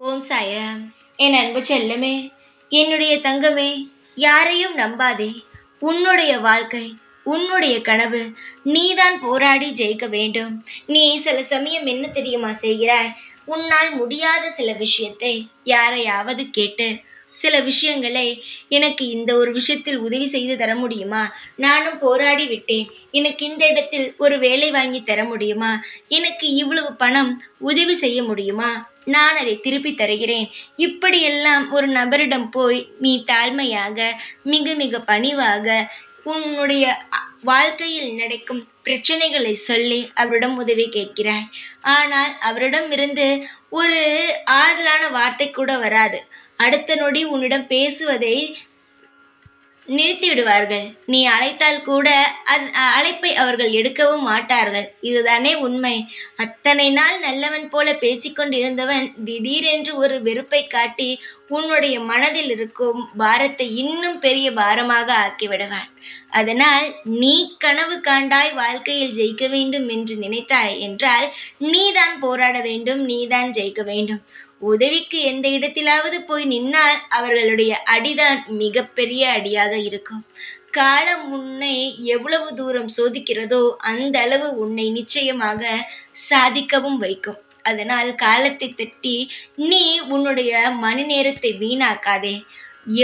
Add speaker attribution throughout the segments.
Speaker 1: ஓம் சாய்ராம். என் அன்பு செல்லமே, என்னுடைய தங்கமே, யாரையும் நம்பாதே. உன்னுடைய வாழ்க்கை, உன்னுடைய கனவு, நீதான் போராடி ஜெயிக்க வேண்டும். நீ சில சமயம் என்ன தெரியுமா செய்கிறாய்? உன்னால் முடியாத சில விஷயத்தை யாரையாவது கேட்டு சில விஷயங்களை, எனக்கு இந்த ஒரு விஷயத்தில் உதவி செய்து தர முடியுமா? நானும் போராடி விட்டேன். எனக்கு இந்த இடத்தில் ஒரு வேலை வாங்கி தர முடியுமா? எனக்கு இவ்வளவு பணம் உதவி செய்ய முடியுமா? நான் அதை திருப்பி தருகிறேன். இப்படியெல்லாம் ஒரு நபரிடம் போய் நீ தாழ்மையாக, மிக மிக பணிவாக உன்னுடைய வாழ்க்கையில் நடக்கும் பிரச்சனைகளை சொல்லி அவரிடம் உதவி கேட்கிறாய். ஆனால் அவரிடமிருந்து ஒரு ஆறுதலான வார்த்தை கூட வராது. அடுத்த நொடி உன்னிடம் பேசுவதை நிறுத்தி விடுவார்கள். நீ அழைத்தால் கூட அழைப்பை அவர்கள் எடுக்கவும் மாட்டார்கள். இதுதானே உண்மை. அத்தனை நாள் நல்லவன் போல பேசிக்கொண்டிருந்தவன் திடீரென்று ஒரு வெறுப்பை காட்டி உன்னுடைய மனதில் இருக்கும் பாரத்தை இன்னும் பெரிய பாரமாக ஆக்கிவிடுவான். அதனால் நீ கனவு காண்டாய் வாழ்க்கையில் ஜெயிக்க வேண்டும் என்று நினைத்தாய் என்றால் நீதான் போராட வேண்டும், நீதான் ஜெயிக்க வேண்டும். உதவிக்கு எந்த இடத்திலாவது போய் நின்னால் அவர்களுடைய அடிதான் மிகப்பெரிய அடியாக இருக்கும். காலம் உன்னை எவ்வளவு தூரம் சோதிக்கிறதோ அந்த அளவு உன்னை நிச்சயமாக சாதிக்கவும் வைக்கும். அதனால் காலத்தை தட்டி நீ உன்னுடைய மணி நேரத்தை வீணாக்காதே.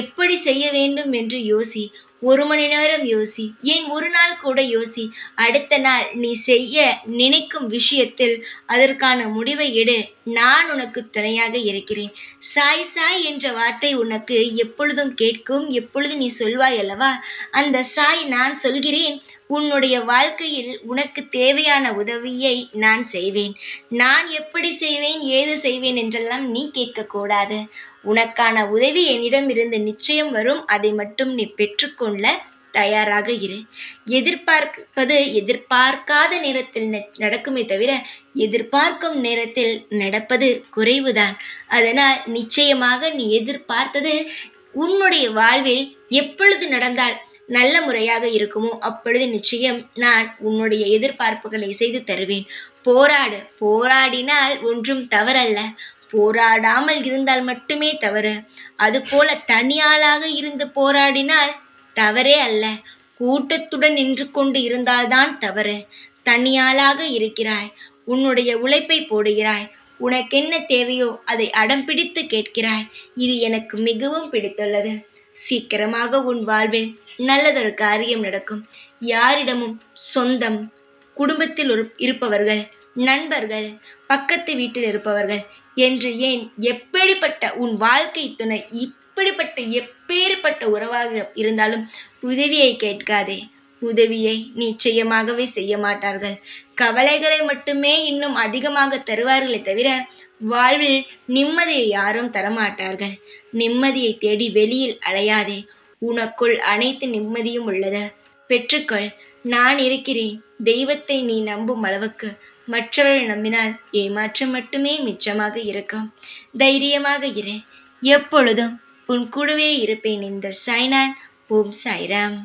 Speaker 1: எப்படி செய்ய வேண்டும் என்று யோசி. 1 மணி நேரம் யோசி, ஏன் 1 நாள் கூட யோசி. அடுத்த நாள் நீ செய்ய நினைக்கும் விஷயத்தில் அதற்கான முடிவை எடு. நான் உனக்கு துணையாக இருக்கிறேன். சாய் சாய் என்ற வார்த்தை உனக்கு எப்பொழுதும் கேட்கும். எப்பொழுது நீ சொல்வாய் அல்லவா, அந்த சாய் நான் சொல்கிறேன். உன்னுடைய வாழ்க்கையில் உனக்கு தேவையான உதவியை நான் செய்வேன். நான் எப்படி செய்வேன், ஏது செய்வேன் என்றெல்லாம் நீ கேட்கக்கூடாது. உனக்கான உதவி என்னிடம் இருந்து நிச்சயம் வரும். அதை மட்டும் நீ பெற்றுக்கொள்ள தயாராக இரு. எதிர்பார்ப்பது எதிர்பார்க்காத நேரத்தில் நடக்குமே தவிர எதிர்பார்க்கும் நேரத்தில் நடப்பது குறைவுதான். அதனால் நிச்சயமாக நீ எதிர்பார்த்தது உன்னுடைய வாழ்வில் எப்பொழுது நடந்தால் நல்ல முறையாக இருக்குமோ அப்பொழுது நிச்சயம் நான் உன்னுடைய எதிர்பார்ப்புகளை செய்து தருவேன். போராடு. போராடினால் ஒன்றும் தவறல்ல. போராடாமல் இருந்தால் மட்டுமே தவறு. அதுபோல தனியாளாக இருந்து போராடினால் தவறே அல்ல. கூட்டத்துடன் நின்று கொண்டு இருந்தால்தான் தவறு. தனியாளாக இருக்கிறாய். உன்னுடைய உழைப்பை போடுகிறாய். உனக்கென்ன தேவையோ அதை அடம் பிடித்து கேட்கிறாய். இது எனக்கு மிகவும் பிடித்துள்ளது. சீக்கிரமாக உன் வாழ்வில் நல்லதொரு காரியம் நடக்கும். யாரிடமும் சொந்தம், குடும்பத்தில் இருப்பவர்கள், நண்பர்கள், பக்கத்து வீட்டில் இருப்பவர்கள் என்று ஏன் எப்படிப்பட்ட உன் வாழ்க்கை துணை இப்படிப்பட்ட எப்பேற்பட்ட உறவாக இருந்தாலும் உதவியை கேட்காதே. உதவியை நிச்சயமாகவே செய்ய மாட்டார்கள். கவலைகளை மட்டுமே இன்னும் அதிகமாக தருவார்களே தவிர வாழ்வில் நிம்மதியை யாரும் தரமாட்டார்கள். நிம்மதியை தேடி வெளியில் அலையாதே. உனக்குள் அனைத்து நிம்மதியும் உள்ளது. பெற்றுக்கொள். நான் இருக்கிறேன். தெய்வத்தை நீ நம்பும் அளவுக்கு மற்றவர்களை நம்பினால் ஏமாற்றம் மட்டுமே மிச்சமாக இருக்கும். தைரியமாக இரு. எப்பொழுதும் உன் கூடவே இருப்பேன். இந்த சாய்நான். ஓம் சாய்ராம்.